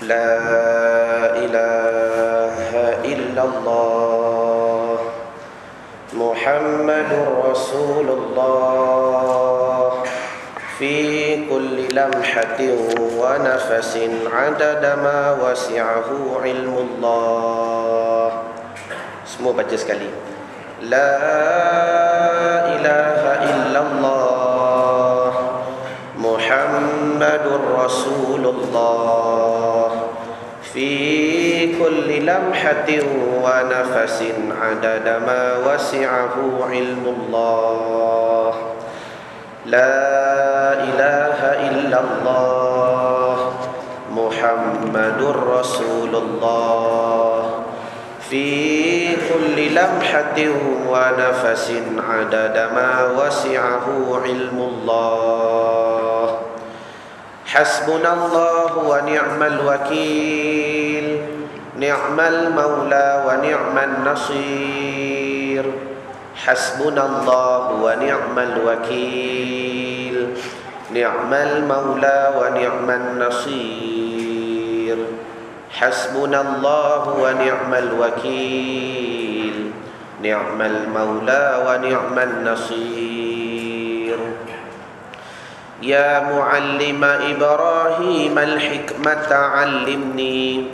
لا إله إلا الله محمد رسول الله في كل لمحة ونفس عدد ما وسعه علم الله. Semua baca sekali. La ilaha illallah Muhammadur Rasulullah fi kulli lamhatin wa nafasin adada ma wasi'ahu ilmullah. La ilaha illallah Muhammadur Rasulullah fi kulli lamhatin wa nafasin adada ma wasi'ahu ilmullah. Hasbunallahu wa ni'mal wakil, ni'mal maula wa ni'man nasir. Hasbunallahu wa ni'mal wakil, ni'mal maula wa ni'man nasir. Hasbunallahu wa ni'mal wakil, ni'mal maula wa ni'man nasir. Ya muallima Ibrahim al-hikmata 'allimni,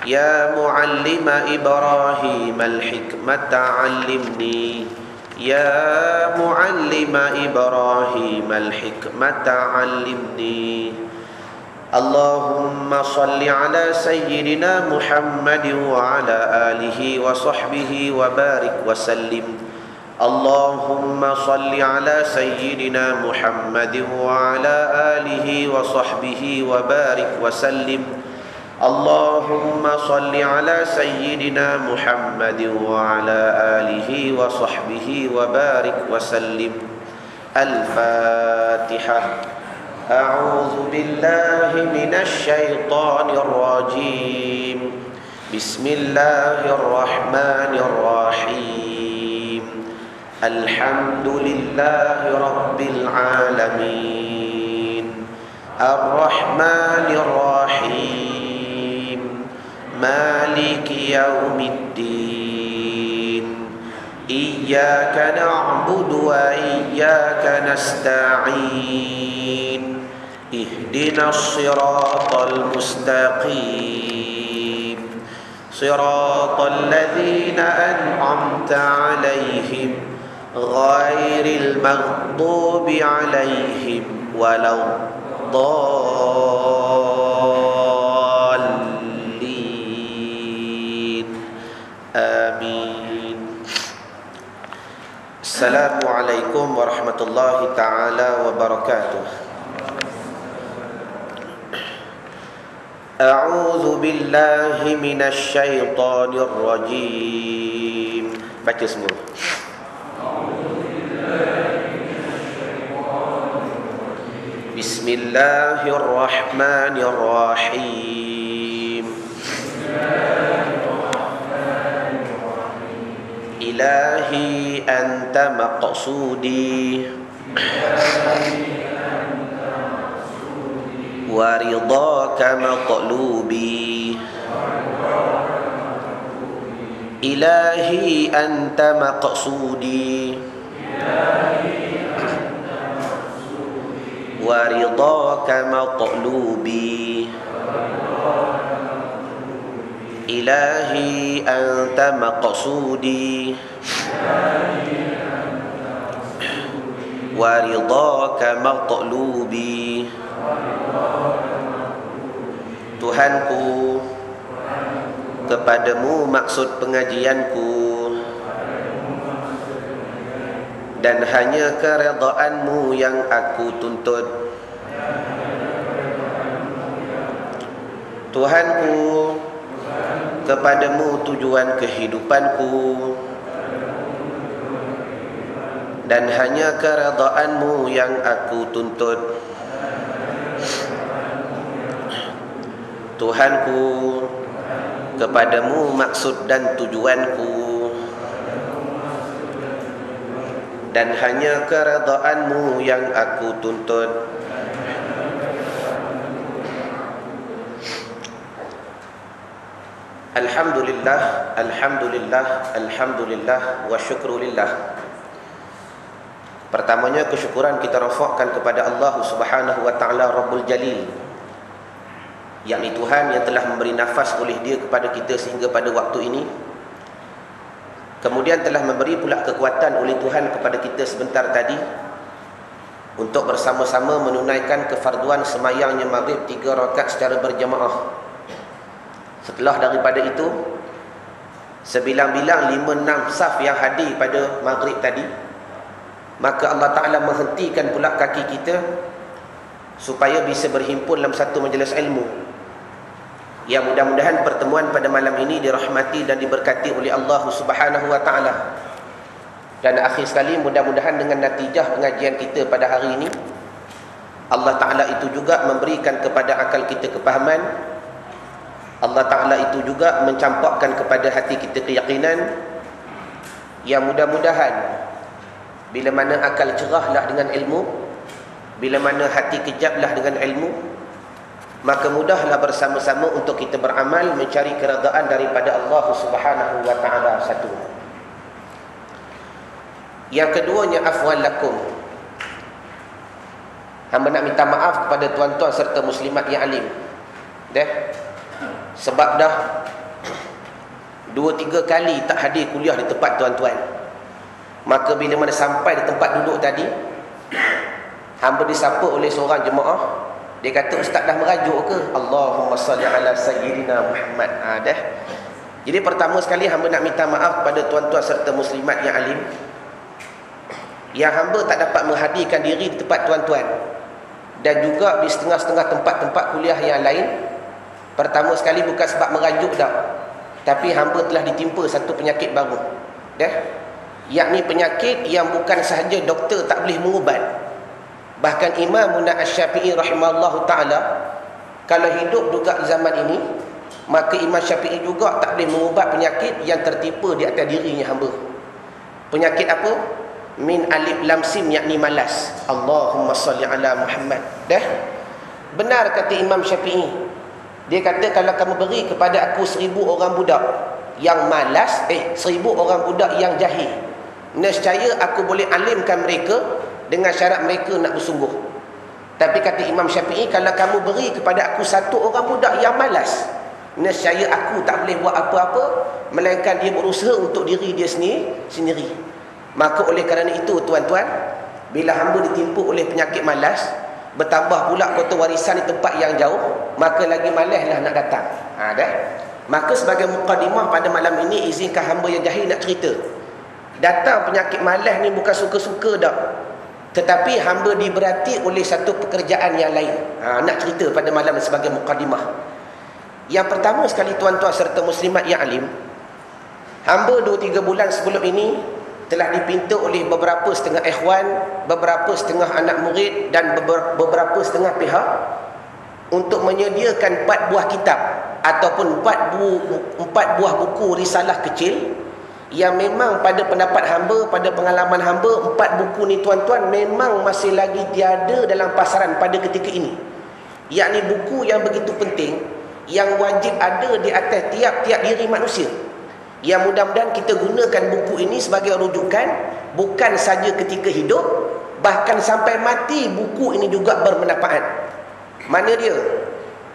ya muallima Ibrahim al-hikmata 'allimni, ya muallima Ibrahim al-hikmata 'allimni. Allahumma salli ala sayyidina Muhammad wa ala alihi wa sahbihi wa barik wa sallim. Allahumma salli ala sayyidina Muhammad wa ala alihi wa sahbihi wa barik wa sallim. Allahumma salli ala sayyidina Muhammad wa ala alihi wa sahbihi wa barik wa sallim. Al-Fatihah. أعوذ بالله من الشيطان الرجيم بسم الله الرحمن الرحيم الحمد لله رب العالمين الرحمن الرحيم مالك يوم الدين إياك نعبد وإياك نستعين اهدنا الصراط المستقيم صراط الذين أنعمت عليهم غير المغضوب عليهم ولا الضالين آمين. السلام عليكم ورحمة الله تعالى وبركاته. A'udzu billahi minasyaitonir rajim. Baca semua. Bismillahirrahmanirrahim. Ilahi anta maqsudi waridhaka maqlubi. Ilahi anta maqsudi waridhaka maqlubi. Ilahi anta maqsudi waridhaka maqlubi. Tuhanku, kepadamu maksud pengajianku dan hanya keredaanmu yang aku tuntut. Tuhanku, kepadamu tujuan kehidupanku dan hanya keredaanmu yang aku tuntut. Tuhanku, kepadamu maksud dan tujuanku dan hanya keredaanmu yang aku tuntut. Alhamdulillah, Alhamdulillah, Alhamdulillah wa syukrulillah. Pertamanya kesyukuran kita rafakkan kepada Allah Subhanahu wa taala Rabbul Jalil, yakni Tuhan yang telah memberi nafas oleh Dia kepada kita sehingga pada waktu ini. Kemudian telah memberi pula kekuatan oleh Tuhan kepada kita sebentar tadi untuk bersama-sama menunaikan kefarduan semayangnya maghrib 3 rakaat secara berjamaah. Setelah daripada itu, sebilang-bilang 5-6 saf yang hadir pada maghrib tadi, maka Allah Ta'ala menghentikan pula kaki kita supaya bisa berhimpun dalam satu majlis ilmu. Ya, mudah-mudahan pertemuan pada malam ini dirahmati dan diberkati oleh Allah Subhanahu wa Ta'ala. Dan akhir sekali, mudah-mudahan dengan natijah pengajian kita pada hari ini, Allah Ta'ala itu juga memberikan kepada akal kita kepahaman. Allah Ta'ala itu juga mencampakkan kepada hati kita keyakinan yang mudah-mudahan bila mana akal cerahlah dengan ilmu, bila mana hati kejaplah dengan ilmu, maka mudahlah bersama-sama untuk kita beramal mencari keredaan daripada Allah Subhanahu wa Ta'ala. Satu. Yang keduanya, afwan lakum, hamba nak minta maaf kepada tuan-tuan serta muslimat yang alim. Sebab dah 2-3 kali tak hadir kuliah di tempat tuan-tuan. Maka bila mana sampai di tempat duduk tadi, hamba disapa oleh seorang jemaah. Dia kata, ustaz dah merajuk ke? Allahumma salli ala sayyidina Muhammad. Dah. Jadi pertama sekali hamba nak minta maaf kepada tuan-tuan serta muslimat yang alim, yang hamba tak dapat menghadirkan diri di tempat tuan-tuan dan juga di setengah-setengah tempat-tempat kuliah yang lain. Pertama sekali bukan sebab merajuk dah, tapi hamba telah ditimpa satu penyakit baru, yakni penyakit yang bukan sahaja doktor tak boleh mengubat. Bahkan Imam Asy-Syafi'i rahimahullahu ta'ala, kalau hidup juga zaman ini, maka Imam Syafi'i juga tak boleh mengubat penyakit yang tertimpa di atas dirinya hamba. Penyakit apa? Min alif lam sim, yakni malas. Allahumma salli ala Muhammad. Benar kata Imam Syafi'i. Dia kata, kalau kamu beri kepada aku 1000 orang budak yang malas, 1000 orang budak yang jahil, nescaya aku boleh alimkan mereka dengan syarat mereka nak bersungguh. Tapi kata Imam Syafi'i, kalau kamu beri kepada aku 1 orang budak yang malas, nescaya aku tak boleh buat apa-apa melainkan dia berusaha untuk diri dia sendiri. Maka oleh kerana itu tuan-tuan, bila hamba ditimpa oleh penyakit malas, bertambah pula kota warisan di tempat yang jauh, maka lagi malaslah nak datang. Maka sebagai mukadimah pada malam ini, izinkan hamba yang jahil nak cerita. Datang penyakit malas ni bukan suka-suka dah, tetapi hamba diberati oleh satu pekerjaan yang lain. Nak cerita pada malam ini sebagai mukadimah. Yang pertama sekali tuan-tuan serta muslimat yang alim, hamba 2-3 bulan sebelum ini telah dipinta oleh beberapa setengah ikhwan, beberapa setengah anak murid dan beberapa setengah pihak untuk menyediakan 4 buah kitab ataupun 4 buah buku risalah kecil yang memang pada pendapat hamba, pada pengalaman hamba, 4 buku ni tuan-tuan memang masih lagi tiada dalam pasaran pada ketika ini. Yakni buku yang begitu penting, yang wajib ada di atas tiap-tiap diri manusia, yang mudah-mudahan kita gunakan buku ini sebagai rujukan bukan saja ketika hidup, bahkan sampai mati buku ini juga bermanfaat. Mana dia?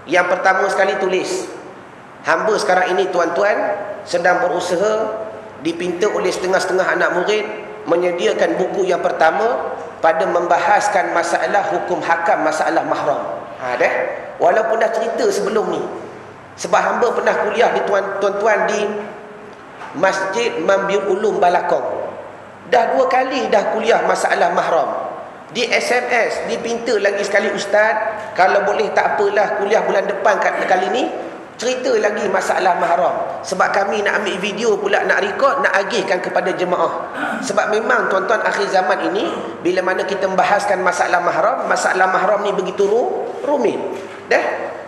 Yang pertama sekali tulis, hamba sekarang ini tuan-tuan sedang berusaha, dipinta oleh setengah-setengah anak murid menyediakan buku yang pertama pada membahaskan masalah hukum hakam, masalah mahram. Walaupun dah cerita sebelum ni, sebab hamba pernah kuliah di tuan-tuan di Masjid Mambiul Ulum Balakong. Dah 2 kali dah kuliah masalah mahram. Di SMS dipinta lagi sekali, ustaz, kalau boleh tak apalah kuliah bulan depan kali ni cerita lagi masalah mahram. Sebab kami nak ambil video pula, nak rekod, nak agihkan kepada jemaah. Sebab memang tuan-tuan akhir zaman ini, bila mana kita membahaskan masalah mahram ni begitu rumit.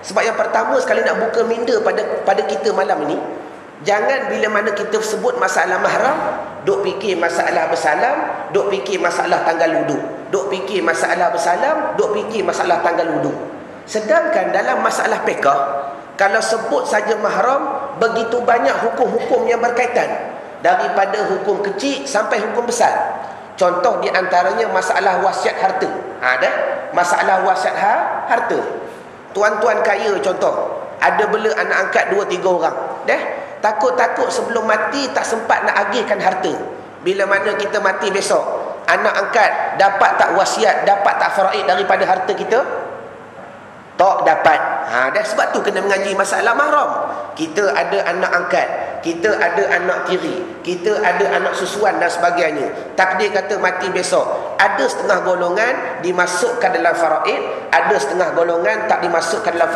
Sebab yang pertama sekali nak buka minda pada kita malam ini, jangan bila mana kita sebut masalah mahram, duk fikir masalah bersalam, duk fikir masalah tanggal wudu, duk fikir masalah bersalam, duk fikir masalah tanggal wudu. Sedangkan dalam masalah fiqh, kalau sebut saja mahram, begitu banyak hukum-hukum yang berkaitan, daripada hukum kecil sampai hukum besar. Contoh di antaranya masalah wasiat harta. Ada masalah wasiat harta. Tuan-tuan kaya contoh, ada bela anak angkat 2-3 orang. Takut-takut sebelum mati tak sempat nak agihkan harta. Bila mana kita mati besok, anak angkat dapat tak wasiat, dapat tak faraid daripada harta kita? Tak dapat. Sebab tu kena mengaji masalah mahram. Kita ada anak angkat, kita ada anak tiri, kita ada anak susuan dan sebagainya. Takdir kata mati besok, ada setengah golongan dimasukkan dalam faraid, ada setengah golongan tak dimasukkan dalam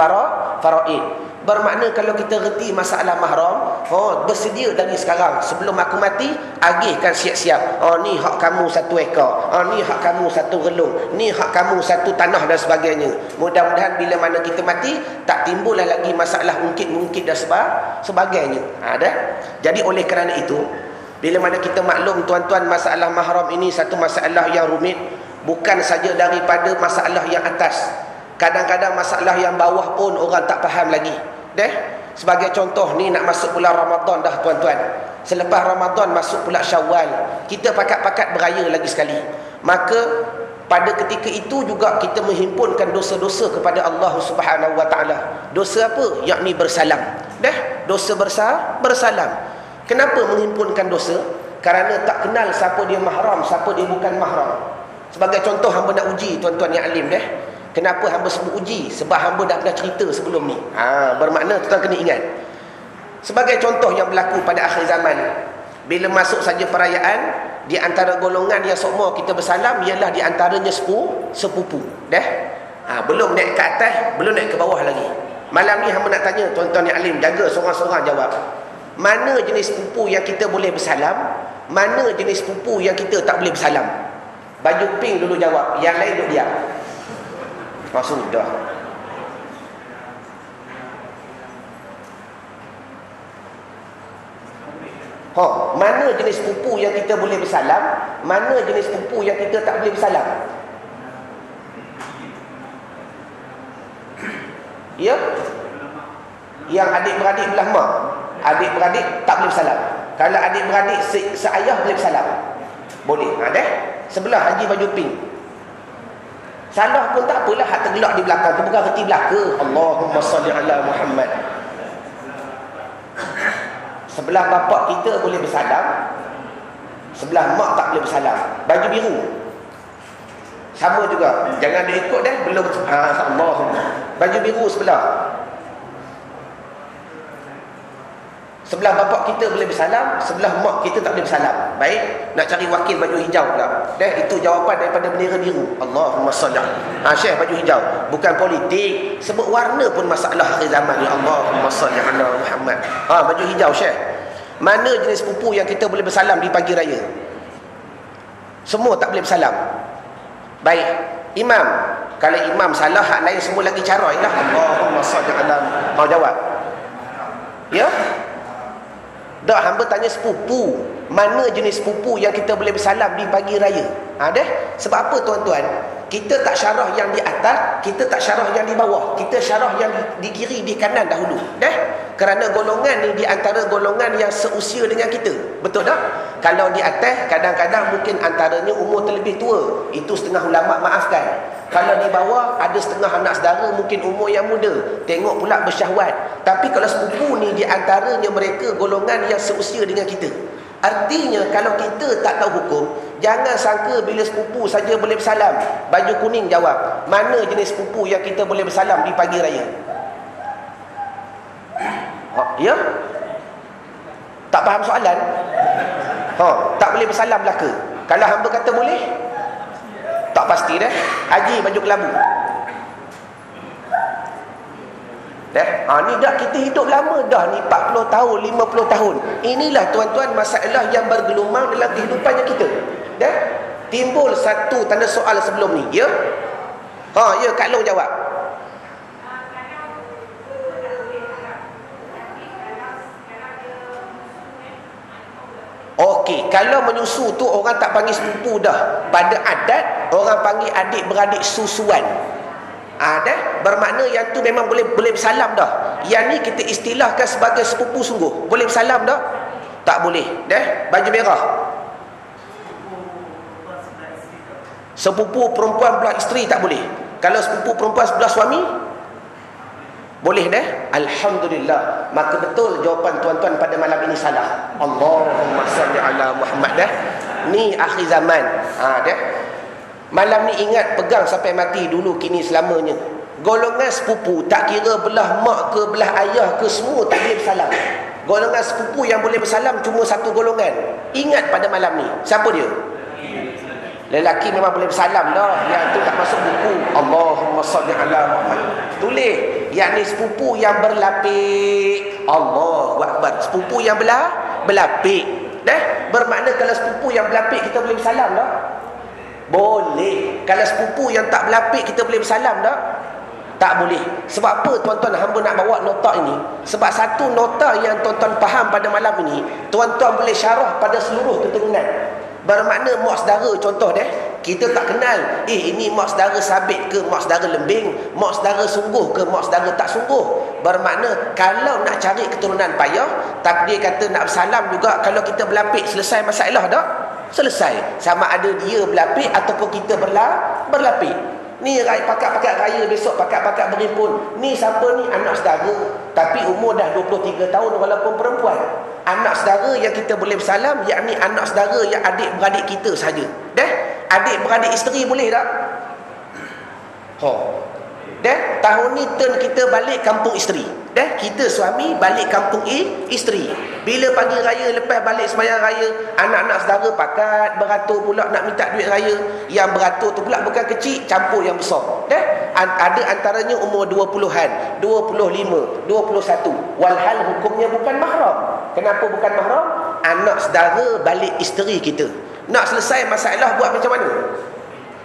faraid. Bermakna kalau kita reti masalah mahram, bersedia dari sekarang, sebelum aku mati, agihkan siap-siap. Ni hak kamu 1 ekar, ni hak kamu 1 relung, ni hak kamu 1 tanah dan sebagainya. Mudah-mudahan bila mana kita mati, tak timbullah lagi masalah ungkit-ungkit dan sebagainya. Jadi oleh kerana itu, bila mana kita maklum tuan-tuan, masalah mahram ini satu masalah yang rumit, bukan saja daripada masalah yang atas. Kadang-kadang masalah yang bawah pun orang tak faham lagi. Sebagai contoh ni, nak masuk bulan Ramadan dah tuan-tuan. Selepas Ramadan masuk pula Syawal. Kita pakat-pakat beraya lagi sekali. Maka pada ketika itu juga kita menghimpunkan dosa-dosa kepada Allah Subhanahu Wa Taala. Dosa apa? Yakni bersalam. Dosa bersalam. Kenapa menghimpunkan dosa? Kerana tak kenal siapa dia mahram, siapa dia bukan mahram. Sebagai contoh, hamba nak uji tuan-tuan yang alim Kenapa hamba sebut uji? Sebab hamba dah cerita sebelum ni. Bermakna tuan kena ingat. Sebagai contoh yang berlaku pada akhir zaman, bila masuk saja perayaan, di antara golongan yang sokmo kita bersalam ialah di antaranya sepupu. Belum naik ke atas, belum naik ke bawah lagi. Malam ni hamba nak tanya tuan-tuan yang alim, jaga seorang-seorang jawab. Mana jenis sepupu yang kita boleh bersalam? Mana jenis sepupu yang kita tak boleh bersalam? Baju pink dulu jawab, yang lain duduk diam. Sudah. Mana jenis sepupu yang kita boleh bersalam? Mana jenis sepupu yang kita tak boleh bersalam? Ya? Yang adik-beradik belah mak. Adik-beradik tak boleh bersalam. Kalau adik-beradik seayah boleh bersalam. Boleh. Sebelah haji baju pink. Salah pun tak apalah, hak tergelak di belakang tu bukan reti belaka. Allahumma salli ala Muhammad. Sebelah bapak kita boleh bersalam, sebelah mak tak boleh bersalam. Baju biru sama juga, jangan dia ikut belum. Allahumma. Baju biru sebelah. Sebelah bapak kita boleh bersalam, sebelah mak kita tak boleh bersalam. Baik, nak cari wakil baju hijau pula. Itu jawapan daripada bendera biru. Allahumma salli. Syekh baju hijau, bukan politik, sebut warna pun masalah akhir zaman ni. Allahumma salli ala Muhammad. Baju hijau Syekh. Mana jenis sepupu yang kita boleh bersalam di pagi raya? Semua tak boleh bersalam. Baik, imam. Kalau imam salah, hak lain semua lagi carai lah. Allahumma salli ala. Mau jawab? Ya? Dah hamba tanya sepupu, mana jenis sepupu yang kita boleh bersalam di pagi raya? Sebab apa tuan-tuan? Kita tak syarah yang di atas, kita tak syarah yang di bawah. Kita syarah yang di kiri, di kanan dahulu. Kerana golongan ni di antara golongan yang seusia dengan kita. Betul tak? Kalau di atas, kadang-kadang mungkin antaranya umur terlebih tua. Itu setengah ulama maafkan. Kalau di bawah, ada setengah anak saudara mungkin umur yang muda. Tengok pula bersyahwat. Tapi kalau sepupu ni di antaranya mereka golongan yang seusia dengan kita. Artinya kalau kita tak tahu hukum, jangan sangka bila sepupu saja boleh bersalam. Baju kuning jawab, mana jenis sepupu yang kita boleh bersalam di pagi raya? Ya? Tak faham soalan? Tak boleh bersalam belaka. Kalau hamba kata boleh, tak pasti Haji baju kelabu. Ni dah kita hidup lama dah ni, 40 tahun, 50 tahun. Inilah tuan-tuan masalah yang bergelumang dalam kehidupannya kita. Timbul satu tanda soal sebelum ni, ya? Ya, Kak Long jawab. Okey, kalau menyusu tu orang tak panggil sepupu dah. Pada adat orang panggil adik-beradik susuan. Bermakna yang tu memang boleh bersalam dah. Yang ni kita istilahkan sebagai sepupu sungguh. Boleh bersalam dah? Tak boleh. Baju merah. Sepupu perempuan belah isteri tak boleh. Kalau sepupu perempuan sebelah suami, boleh Alhamdulillah. Maka betul jawapan tuan-tuan pada malam ini salah. Allahumma salli ala Muhammad Ni akhir zaman. Malam ni ingat pegang sampai mati, dulu kini selamanya. Golongan sepupu tak kira belah mak ke belah ayah ke, semua tak boleh bersalam. Golongan sepupu yang boleh bersalam cuma satu golongan. Ingat pada malam ni. Siapa dia? Lelaki memang boleh bersalam lah. Yang tu tak masuk buku. Allahumma salli ala Muhammad. Tulis. Yang ni sepupu yang berlapik. Allahu Akbar. Sepupu yang berlapik. Bermakna kalau sepupu yang berlapik kita boleh bersalam tak? Boleh. Kalau sepupu yang tak berlapik kita boleh bersalam tak? Tak boleh. Sebab apa tuan-tuan hamba nak bawa nota ini? Sebab satu nota yang tuan-tuan faham pada malam ini, tuan-tuan boleh syarah pada seluruh keturunan. Bermakna mak saudara, contoh kita tak kenal, ini mak saudara sabit ke mak saudara lembing, mak saudara sungguh ke mak saudara tak sungguh. Bermakna kalau nak cari keturunan payah, tapi dia kata nak bersalam juga, kalau kita berlapik selesai masalah tak? Selesai. Sama ada dia berlapik ataupun kita berlapik. Ni pakat-pakat raya besok, pakat-pakat berimpun. Ni siapa ni? Anak saudara. Tapi umur dah 23 tahun walaupun perempuan. Anak saudara yang kita boleh bersalam, yakni anak saudara yang adik-beradik kita saja. Adik-beradik isteri boleh tak? Tahun ni turn kita balik kampung isteri. Kita suami balik kampung isteri. Bila pagi raya lepas balik sembahyang raya, anak-anak saudara pakat beratur pula nak minta duit raya. Yang beratur tu pula bukan kecil, campur yang besar. Ada antaranya umur 20-an, 25, 21. Walhal hukumnya bukan mahram. Kenapa bukan mahram? Anak saudara balik isteri kita. Nak selesai masalah buat macam mana?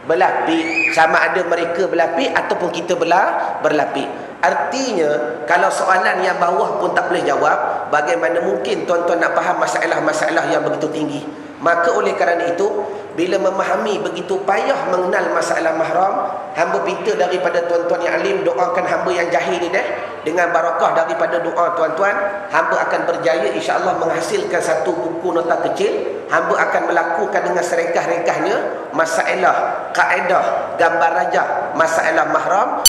Berlapik. Sama ada mereka berlapik ataupun kita berlapik. Artinya kalau soalan yang bawah pun tak boleh jawab, bagaimana mungkin tuan-tuan nak faham masalah-masalah yang begitu tinggi? Maka oleh kerana itu, bila memahami begitu payah mengenal masalah mahram, hamba pinta daripada tuan-tuan yang alim, doakan hamba yang jahil ni dengan barakah daripada doa tuan-tuan, hamba akan berjaya insya-Allah menghasilkan satu buku nota kecil. Hamba akan melakukan dengan serengkah-rengkahnya masalah, kaedah, gambar rajah masalah mahram.